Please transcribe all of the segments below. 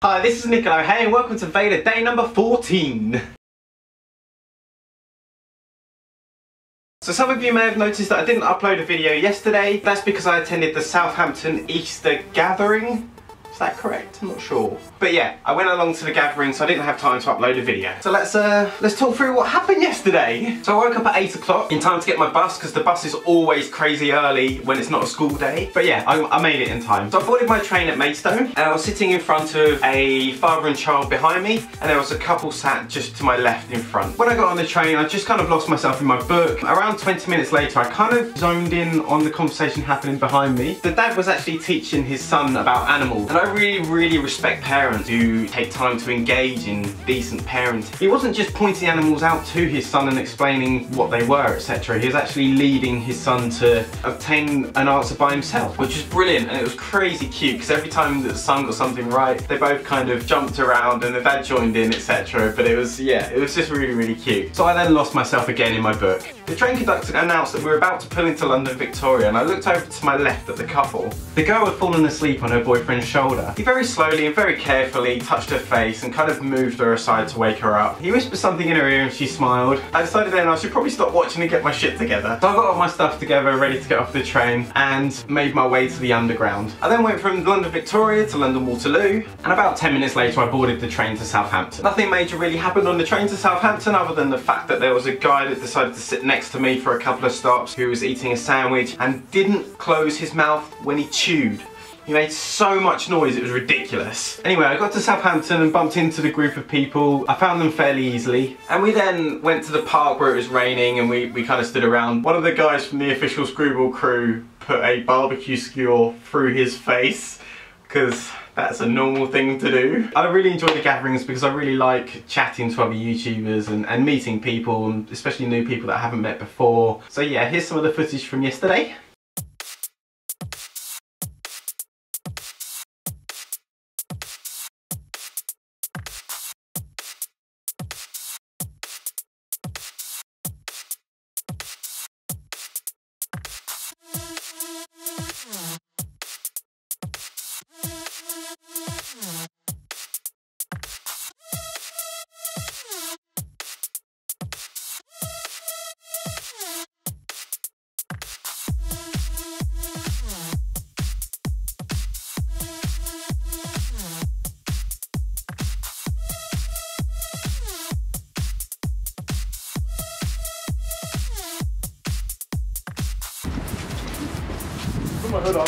Hi, this is NICKHELLOHEY and welcome to VEDA day number 14. So some of you may have noticed that I didn't upload a video yesterday. That's because I attended the Southampton Easter gathering. Is that correct? I'm not sure. But yeah, I went along to the gathering, so I didn't have time to upload a video. So let's talk through what happened yesterday. So I woke up at 8 o'clock in time to get my bus, because the bus is always crazy early when it's not a school day. But yeah, I made it in time. So I boarded my train at Maidstone, and I was sitting in front of a father and child behind me, and there was a couple sat just to my left in front. When I got on the train, I just kind of lost myself in my book. Around 20 minutes later, I kind of zoned in on the conversation happening behind me. The dad was actually teaching his son about animals, and I really respect parents who take time to engage in decent parenting. He wasn't just pointing animals out to his son and explaining what they were, etc. He was actually leading his son to obtain an answer by himself, which was brilliant, and it was crazy cute because every time that the son got something right, they both kind of jumped around and the dad joined in, etc. But it was, yeah, it was just really cute. So I then lost myself again in my book. The train conductor announced that we were about to pull into London Victoria, and I looked over to my left at the couple. The girl had fallen asleep on her boyfriend's shoulder. He very slowly and very carefully touched her face and kind of moved her aside to wake her up. He whispered something in her ear and she smiled. I decided then I should probably stop watching and get my shit together. So I got all my stuff together, ready to get off the train, and made my way to the underground. I then went from London Victoria to London Waterloo, and about 10 minutes later I boarded the train to Southampton. Nothing major really happened on the train to Southampton other than the fact that there was a guy that decided to sit next to me for a couple of stops who was eating a sandwich and didn't close his mouth when he chewed. He made so much noise, it was ridiculous. Anyway, I got to Southampton and bumped into the group of people. I found them fairly easily. And we then went to the park where it was raining, and we kind of stood around. One of the guys from the official Screwball crew put a barbecue skewer through his face, because that's a normal thing to do. I really enjoy the gatherings because I really like chatting to other YouTubers and meeting people, and especially new people that I haven't met before. So yeah, here's some of the footage from yesterday. Put my hood on.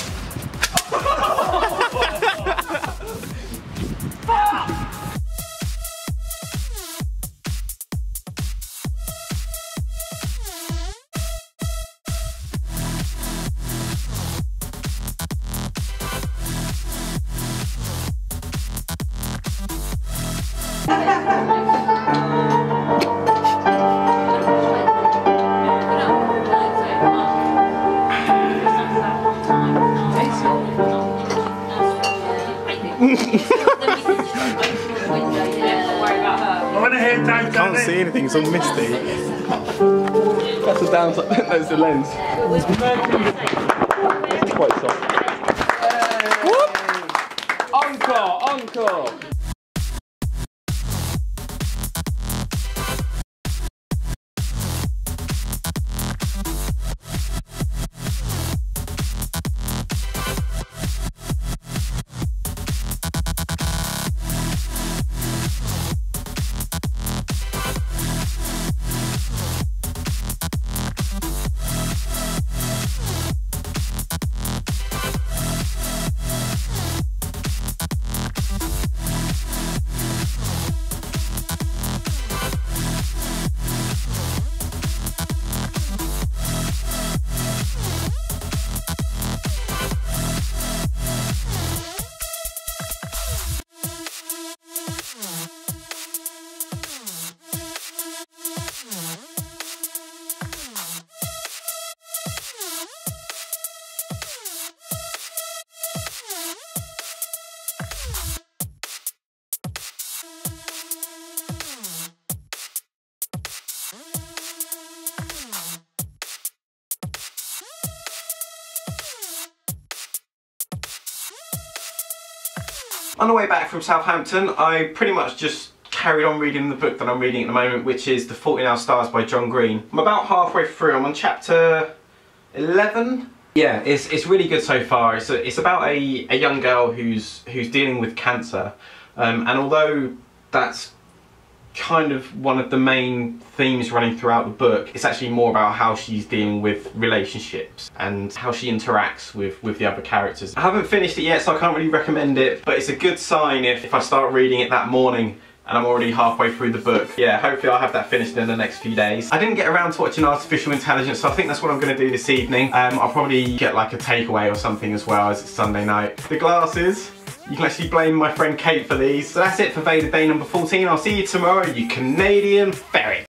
I can't see anything, it's all misty. That's the downside, that's the lens. It's quite soft. Encore, encore! On the way back from Southampton, I pretty much just carried on reading the book that I'm reading at the moment, which is The Fault in Our Stars by John Green. I'm about halfway through. I'm on chapter 11. Yeah, it's really good so far. It's about a young girl who's dealing with cancer, and although that's kind of one of the main themes running throughout the book, it's actually more about how she's dealing with relationships and how she interacts with the other characters. I haven't finished it yet, so I can't really recommend it, but it's a good sign if I start reading it that morning and I'm already halfway through the book. Yeah, hopefully I'll have that finished in the next few days. I didn't get around to watching Artificial Intelligence, so I think that's what I'm going to do this evening. I'll probably get like a takeaway or something as well, as it's Sunday night. The glasses, you can actually blame my friend Kate for these. So that's it for VEDA day number 14. I'll see you tomorrow, you Canadian ferret.